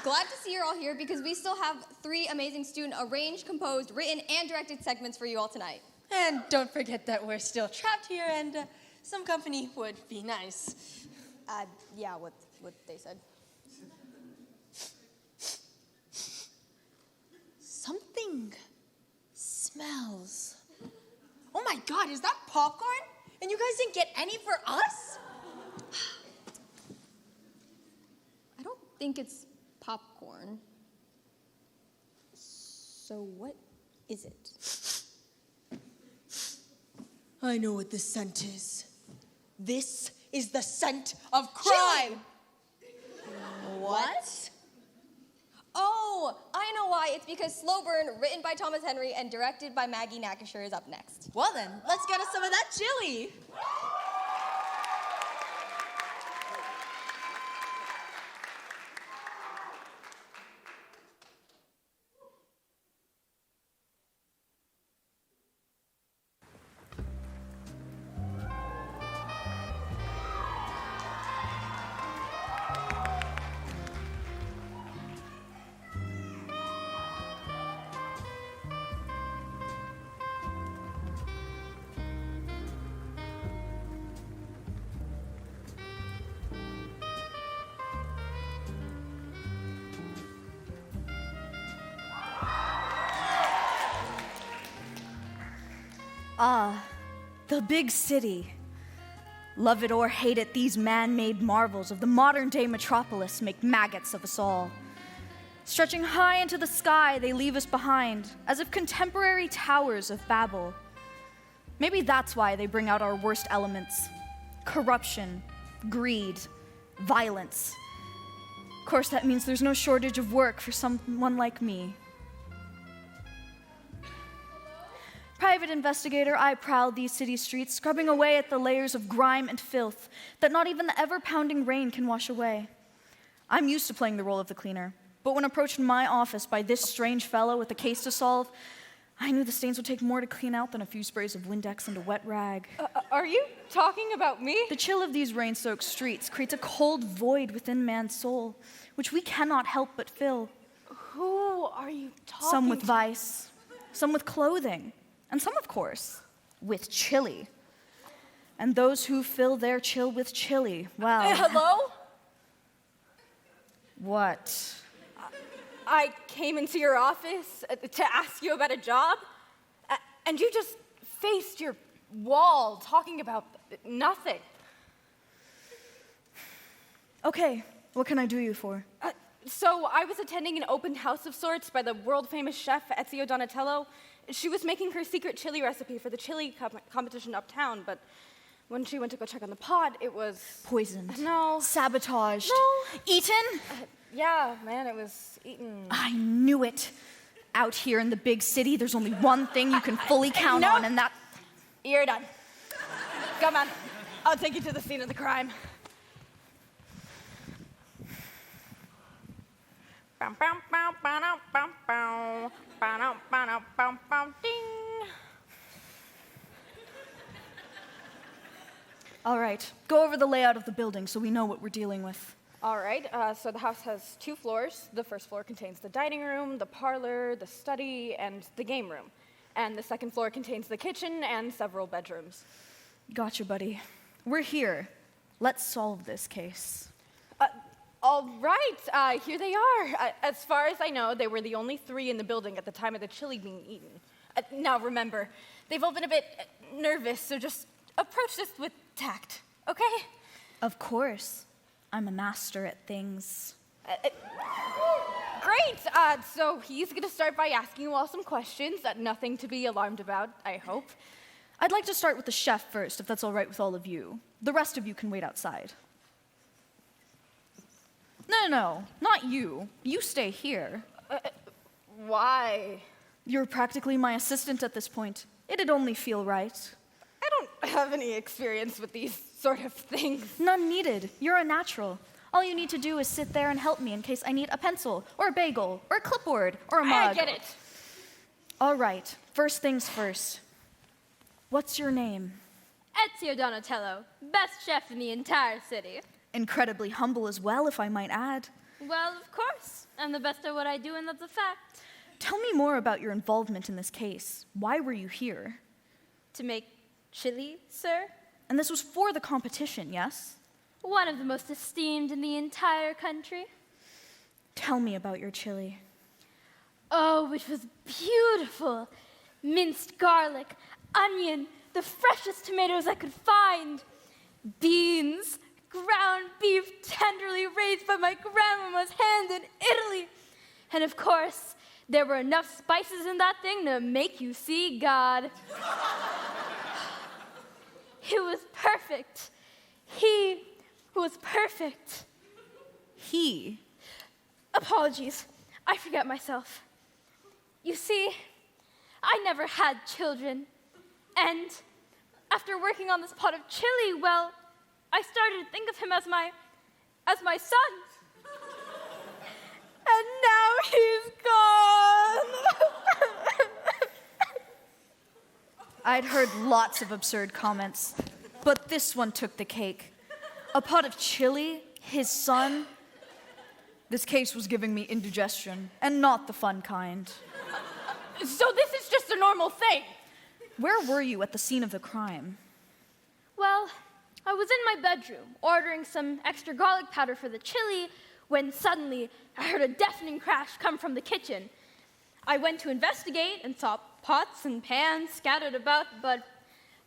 glad to see you're all here because we still have 3 amazing student arranged, composed, written, and directed segments for you all tonight. And don't forget that we're still trapped here and some company would be nice. Yeah, what they said. Something smells. Oh my God, is that popcorn? And you guys didn't get any for us? I don't think it's popcorn. So what is it? I know what this scent is. This is the scent of crime. What? Oh, I know why. It's because Slow Burn, written by Thomas Henry and directed by Maggie Nakisher, is up next. Well then, let's get us some of that chili. Ah, the big city. Love it or hate it, these man-made marvels of the modern-day metropolis make maggots of us all. Stretching high into the sky, they leave us behind, as if contemporary towers of Babel. Maybe that's why they bring out our worst elements. Corruption, greed, violence. Of course, that means there's no shortage of work for someone like me. Private investigator, I prowl these city streets, scrubbing away at the layers of grime and filth that not even the ever-pounding rain can wash away. I'm used to playing the role of the cleaner, but when approached in my office by this strange fellow with a case to solve, I knew the stains would take more to clean out than a few sprays of Windex and a wet rag. Are you talking about me? The chill of these rain-soaked streets creates a cold void within man's soul, which we cannot help but fill. Who are you talking Some with to? vice, some with clothing, and some, of course, with chili. And those who fill their chill with chili, well... Hello? What? I came into your office to ask you about a job, and you just faced your wall talking about nothing. Okay, what can I do you for? So I was attending an open house of sorts by the world-famous chef Etzio Donatello. She was making her secret chili recipe for the chili competition uptown, but when she went to go check on the pot, it was... Poisoned. No. Sabotaged. No. Eaten? Yeah, man, it was eaten. I knew it. Out here in the big city, there's only one thing you can fully count on, and that... You're done. Come on. I'll take you to the scene of the crime. Ding. All right, go over the layout of the building so we know what we're dealing with. All right, so the house has 2 floors. The first floor contains the dining room, the parlor, the study, and the game room. And the second floor contains the kitchen and several bedrooms. Gotcha, buddy. We're here. Let's solve this case. All right, here they are. As far as I know, they were the only 3 in the building at the time of the chili being eaten. Now remember, they've all been a bit nervous, so just approach this with tact, okay? Of course. I'm a master at things. Great! So he's gonna start by asking you all some questions. Nothing to be alarmed about, I hope. I'd like to start with the chef first, if that's all right with all of you. The rest of you can wait outside. No, not you. You stay here. Why? You're practically my assistant at this point. It'd only feel right. I don't have any experience with these sort of things. None needed. You're a natural. All you need to do is sit there and help me in case I need a pencil, or a bagel, or a clipboard, or a mug. I get it. All right, first things first. What's your name? Etzio Donatello, best chef in the entire city. Incredibly humble as well, if I might add. Well, of course. I'm the best at what I do, and that's a fact. Tell me more about your involvement in this case. Why were you here? To make chili, sir? And this was for the competition, yes? One of the most esteemed in the entire country. Tell me about your chili. Oh, it was beautiful. Minced garlic, onion, the freshest tomatoes I could find. Beans, ground beef tenderly raised by my grandmama's hand in Italy. And of course, there were enough spices in that thing to make you see God. It was perfect. He was perfect. He? Apologies, I forget myself. You see, I never had children. And after working on this pot of chili, well, I started to think of him as my son. And now he's gone. I'd heard lots of absurd comments, but this one took the cake. A pot of chili, his son. This case was giving me indigestion, and not the fun kind. So this is just a normal thing. Where were you at the scene of the crime? Well, I was in my bedroom ordering some extra garlic powder for the chili when suddenly I heard a deafening crash come from the kitchen. I went to investigate and saw pots and pans scattered about, but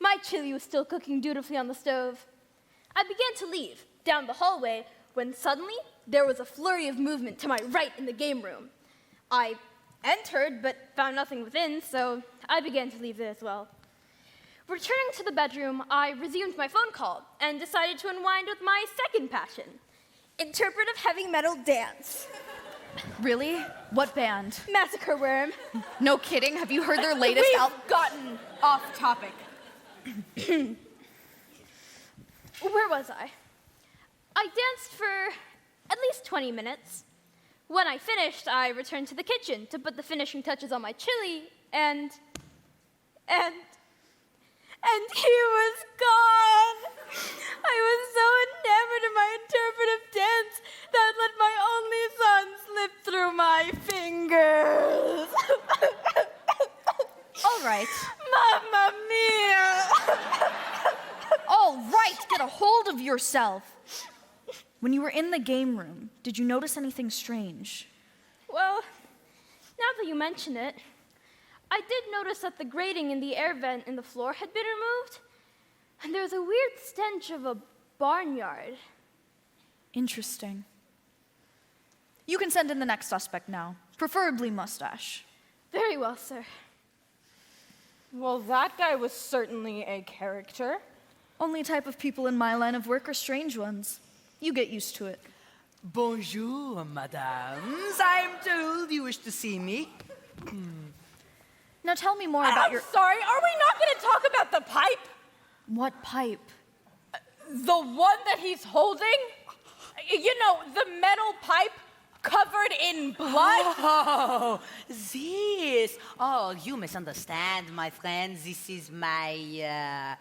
my chili was still cooking dutifully on the stove. I began to leave down the hallway when suddenly there was a flurry of movement to my right in the game room. I entered but found nothing within, so I began to leave it as well. Returning to the bedroom, I resumed my phone call and decided to unwind with my second passion, interpretive heavy metal dance. Really? What band? Massacre Worm. No kidding, have you heard their latest album? We've gotten off topic. Where was I? I danced for at least 20 minutes. When I finished, I returned to the kitchen to put the finishing touches on my chili, and he was gone. I was so enamored in my interpretive dance that I let my only son slip through my fingers. All right. Mamma mia! All right, get a hold of yourself. When you were in the game room, did you notice anything strange? Well, now that you mention it, I did notice that the grating in the air vent in the floor had been removed, and there was a weird stench of a barnyard. Interesting. You can send in the next suspect now, preferably mustache. Very well, sir. Well, that guy was certainly a character. Only type of people in my line of work are strange ones. You get used to it. Bonjour, madames. I'm told you wish to see me. Now tell me more about your... Sorry, are we not going to talk about the pipe? What pipe? The one that he's holding? You know, the metal pipe covered in blood? Oh, this. Oh, you misunderstand, my friend. This is my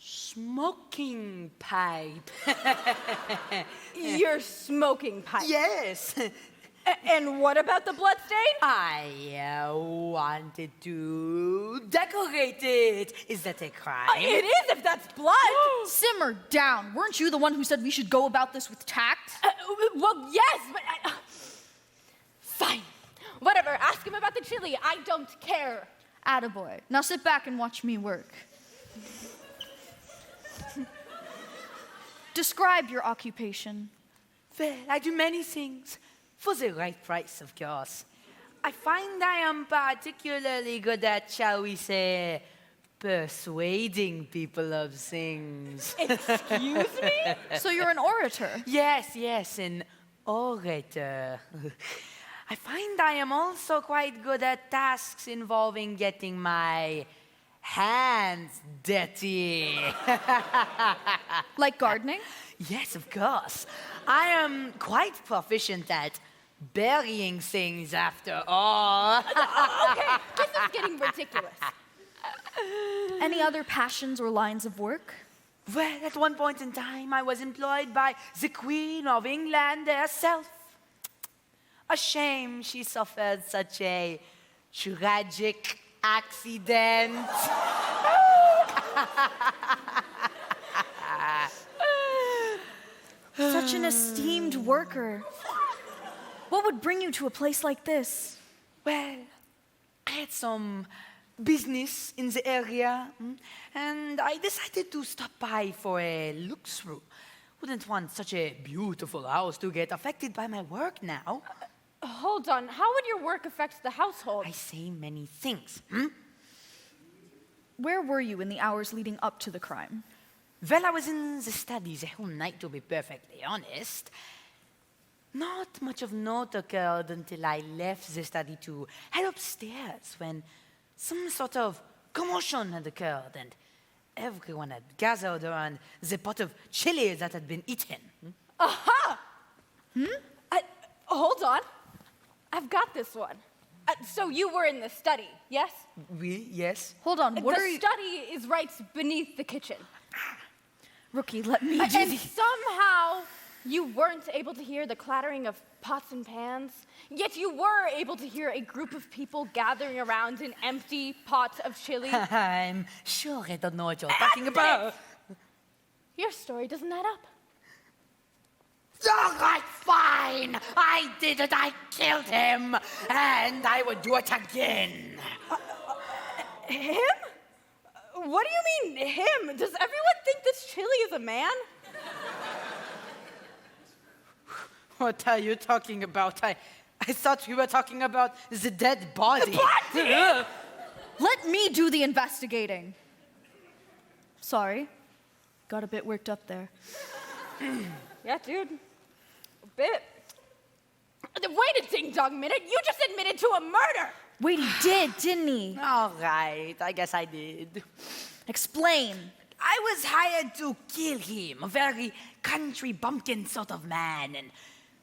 smoking pipe. Your smoking pipe. Yes. And what about the blood stain? I wanted to decorate it. Is that a crime? It is if that's blood. Simmer down. Weren't you the one who said we should go about this with tact? Well, yes, but... Fine. Whatever, ask him about the chili. I don't care. Attaboy. Now sit back and watch me work. Describe your occupation. Well, I do many things. For the right price, of course. I find I am particularly good at, shall we say, persuading people of things. Excuse me? So you're an orator. Yes, an orator. I find I am also quite good at tasks involving getting my hands dirty. Like gardening? Yes, of course. I am quite proficient at burying things after all. Okay, this is getting ridiculous. Any other passions or lines of work? Well, at one point in time, I was employed by the Queen of England herself. A shame she suffered such a tragic accident. Such an esteemed worker. What would bring you to a place like this? Well, I had some business in the area, and I decided to stop by for a look-through. Wouldn't want such a beautiful house to get affected by my work now. Hold on, how would your work affect the household? I say many things. Where were you in the hours leading up to the crime? Well, I was in the study the whole night, to be perfectly honest. Not much of note occurred until I left the study to head upstairs when some sort of commotion had occurred and everyone had gathered around the pot of chili that had been eaten. Aha! Hold on. I've got this one. So you were in the study, yes? Oui, yes. Hold on, what the are you... study is right beneath the kitchen. Rookie, let me do And the... somehow you weren't able to hear the clattering of pots and pans, yet you were able to hear a group of people gathering around an empty pot of chili. I'm sure I don't know what you're talking about. Your story doesn't add up. All right, fine. I did it. I killed him. And I would do it again. Him? What do you mean, him? Does everyone think this chili is a man? What are you talking about? I thought we were talking about the dead body. Let me do the investigating. Sorry. Got a bit worked up there. Yeah, dude. A bit. Wait a ding-dong minute. You just admitted to a murder. Wait, he did, didn't he? All right, I guess I did. Explain. I was hired to kill him, a very country bumpkin sort of man. And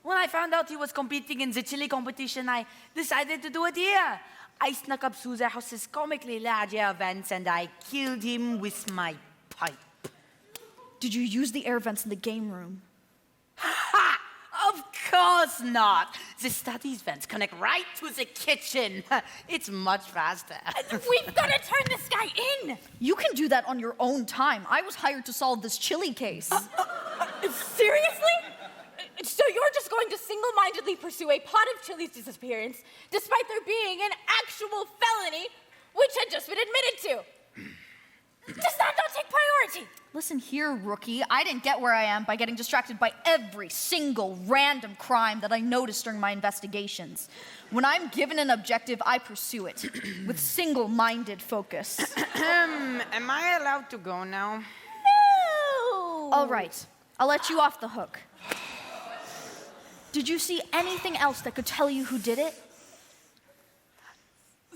when I found out he was competing in the chili competition, I decided to do it here. I snuck up through the house's comically large air vents and I killed him with my pipe. Did you use the air vents in the game room? Ha! Of course not. The studies vents connect right to the kitchen. It's much faster. We've got to turn this guy in. You can do that on your own time. I was hired to solve this chili case. Seriously? So you're just going to single-mindedly pursue a pot of chili's disappearance, despite there being an actual felony, which had just been admitted to? Does that not take priority? Listen here, rookie. I didn't get where I am by getting distracted by every single random crime that I noticed during my investigations. When I'm given an objective, I pursue it with single-minded focus. Am I allowed to go now? No. All right. I'll let you off the hook. Did you see anything else that could tell you who did it?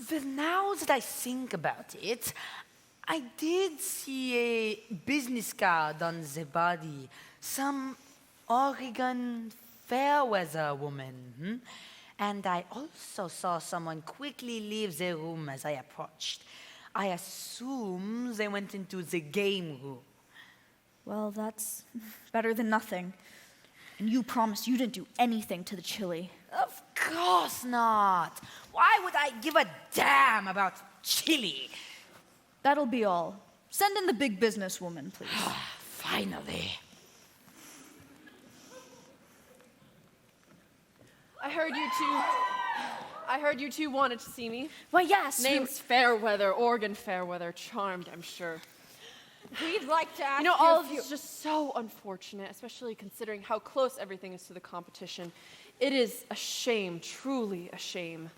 Well, now that I think about it, I did see a business card on the body. Some Oregon Fairweather woman. And I also saw someone quickly leave the room as I approached. I assume they went into the game room. Well, that's better than nothing. And you promised you didn't do anything to the chili. Of course not. Why would I give a damn about chili? That'll be all. Send in the big businesswoman, please. Finally. I heard you two wanted to see me. Why, yes. Name's Fairweather, Oregon Fairweather. Charmed, I'm sure. We'd like to ask You know, all a of few... this is just so unfortunate, especially considering how close everything is to the competition. It is a shame, truly a shame.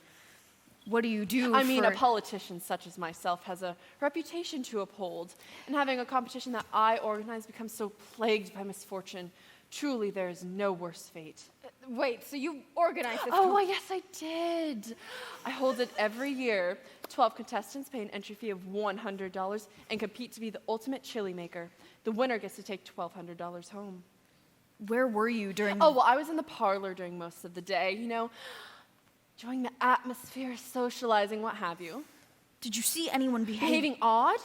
What do you do I mean, for... a politician such as myself has a reputation to uphold, and having a competition that I organize becomes so plagued by misfortune. Truly, there is no worse fate. Wait, so you organized this... Oh, yes, I did. I hold it every year. 12 contestants pay an entry fee of $100 and compete to be the ultimate chili maker. The winner gets to take $1,200 home. Where were you during... Oh, well, I was in the parlor during most of the day, you know, enjoying the atmosphere, socializing, what have you. Did you see anyone Behaving odd?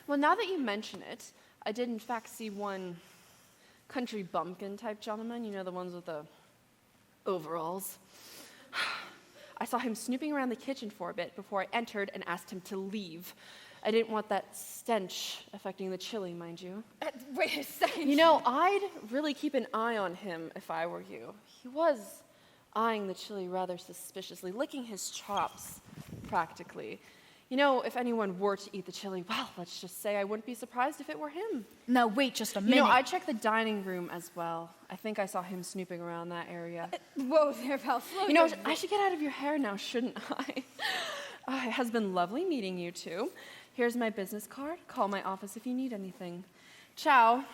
Well, now that you mention it, I did in fact see one country bumpkin type gentleman, you know, the ones with the overalls. I saw him snooping around the kitchen for a bit before I entered and asked him to leave. I didn't want that stench affecting the chili, mind you. Wait a second. You know, I'd really keep an eye on him if I were you. He was eyeing the chili rather suspiciously, licking his chops, practically. You know, if anyone were to eat the chili, well, let's just say I wouldn't be surprised if it were him. Now, wait just a minute. You know, I checked the dining room as well. I think I saw him snooping around that area. Whoa there, pal. Slow You know, down. I should get out of your hair now, shouldn't I? It has been lovely meeting you two. Here's my business card. Call my office if you need anything. Ciao.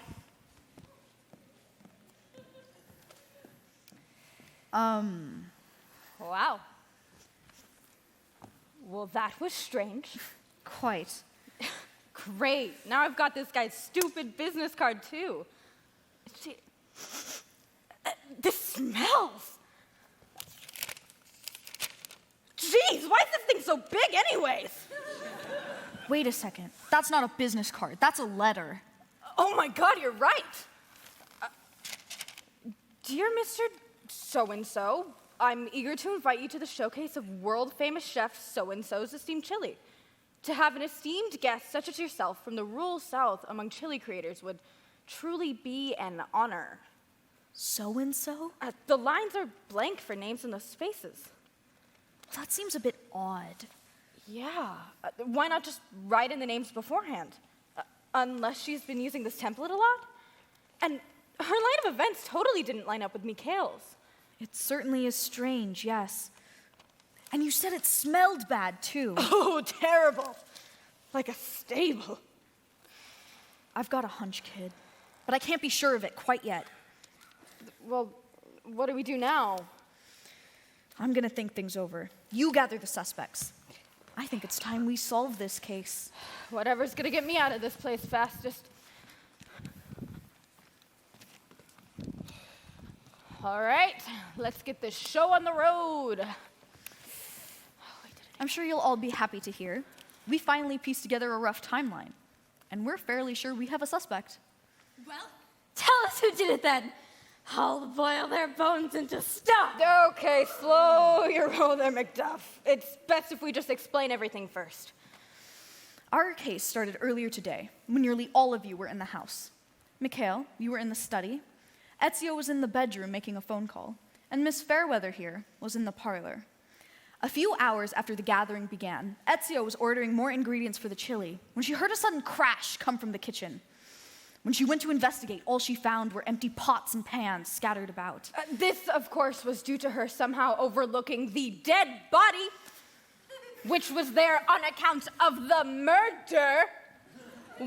Wow. Well, that was strange. Quite. Great. Now I've got this guy's stupid business card, too. See, this smells. Jeez, why is this thing so big, anyways? Wait a second. That's not a business card. That's a letter. Oh my God, you're right. Dear Mr. So-and-so, I'm eager to invite you to the showcase of world-famous chef so-and-so's esteemed chili. To have an esteemed guest such as yourself from the rural South among chili creators would truly be an honor. So-and-so? The lines are blank for names in those spaces. That seems a bit odd. Yeah. Why not just write in the names beforehand? Unless she's been using this template a lot? And her line of events totally didn't line up with Mikhael's. It certainly is strange, yes. And you said it smelled bad, too. Oh, terrible. Like a stable. I've got a hunch, kid. But I can't be sure of it quite yet. Well, what do we do now? I'm gonna think things over. You gather the suspects. I think it's time we solve this case. Whatever's gonna get me out of this place fastest. All right, let's get this show on the road. I'm sure you'll all be happy to hear. We finally pieced together a rough timeline. And we're fairly sure we have a suspect. Well, tell us who did it then. I'll boil their bones into stuff. Okay, slow your roll there, McDuff. It's best if we just explain everything first. Our case started earlier today, when nearly all of you were in the house. Mikhael, you were in the study. Etzio was in the bedroom making a phone call. And Miss Fairweather here was in the parlor. A few hours after the gathering began, Etzio was ordering more ingredients for the chili when she heard a sudden crash come from the kitchen. When she went to investigate, all she found were empty pots and pans scattered about. This, of course, was due to her somehow overlooking the dead body, which was there on account of the murder,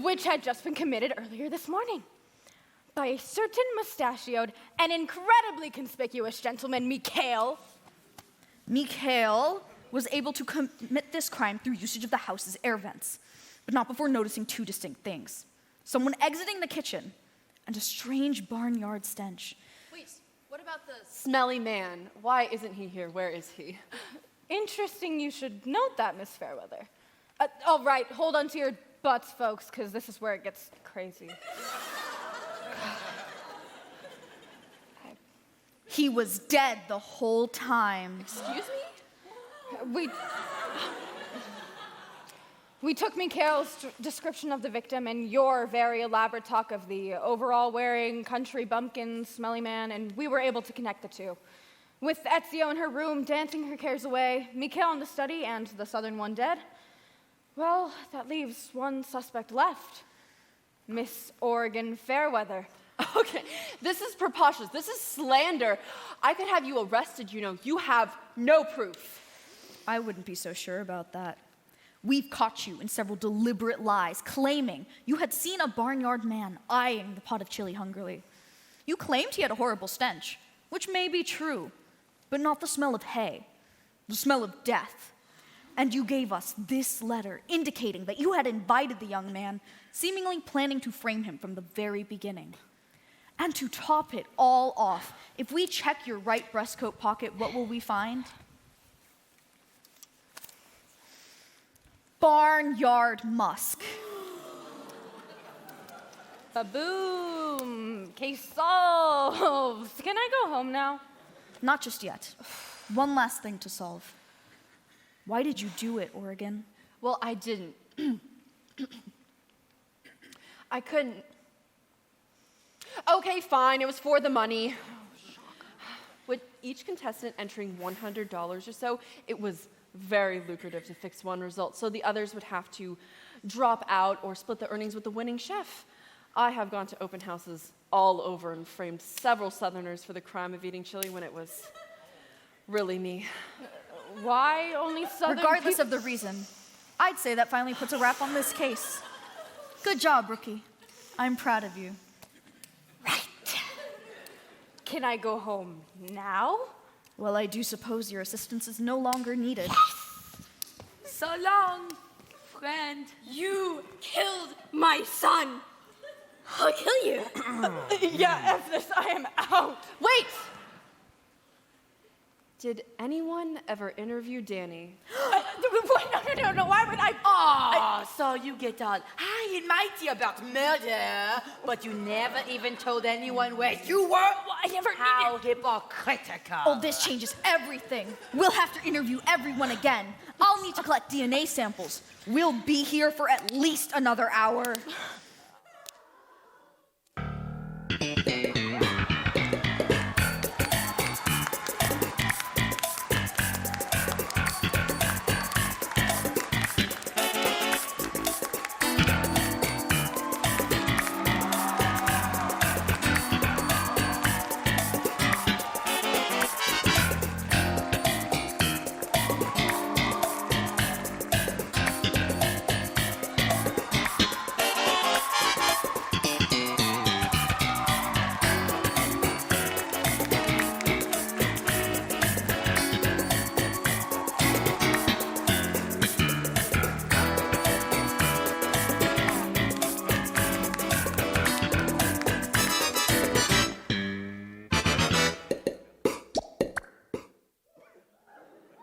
which had just been committed earlier this morning by a certain mustachioed and incredibly conspicuous gentleman, Mikhael. Mikhael was able to commit this crime through usage of the house's air vents, but not before noticing two distinct things. Someone exiting the kitchen, and a strange barnyard stench. Wait, what about the smelly man? Why isn't he here? Where is he? Interesting you should note that, Miss Fairweather. All right, hold on to your butts, folks, because this is where it gets crazy. He was dead the whole time. Excuse me? We took Mikhael's description of the victim and your very elaborate talk of the overall-wearing, country bumpkin, smelly man, and we were able to connect the two. With Etzio in her room, dancing her cares away, Mikhael in the study, and the southern one dead, well, that leaves one suspect left. Miss Oregon Fairweather. Okay, this is preposterous. This is slander. I could have you arrested, you know. You have no proof. I wouldn't be so sure about that. We've caught you in several deliberate lies, claiming you had seen a barnyard man eyeing the pot of chili hungrily. You claimed he had a horrible stench, which may be true, but not the smell of hay, the smell of death. And you gave us this letter indicating that you had invited the young man, seemingly planning to frame him from the very beginning. And to top it all off, if we check your right breastcoat pocket, what will we find? Barnyard musk. Ba-boom! Case solved. Can I go home now? Not just yet. One last thing to solve. Why did you do it, Oregon? Well, I didn't. I couldn't. Okay, fine, it was for the money. With each contestant entering $100 or so, it was very lucrative to fix one result, so the others would have to drop out or split the earnings with the winning chef. I have gone to open houses all over and framed several Southerners for the crime of eating chili when it was really me. Why only Southern Regardless of the reason, I'd say that finally puts a wrap on this case. Good job, rookie. I'm proud of you. Can I go home now? Well, I do suppose your assistance is no longer needed. So long, friend. You killed my son. I'll kill you. Yeah, F this, I am out. Wait! Did anyone ever interview Dany? No, why would I? Oh, so you get all high and mighty about murder, but you never even told anyone where you were? I never How hypocritical. Oh, this changes everything. We'll have to interview everyone again. I'll need to collect DNA samples. We'll be here for at least another hour.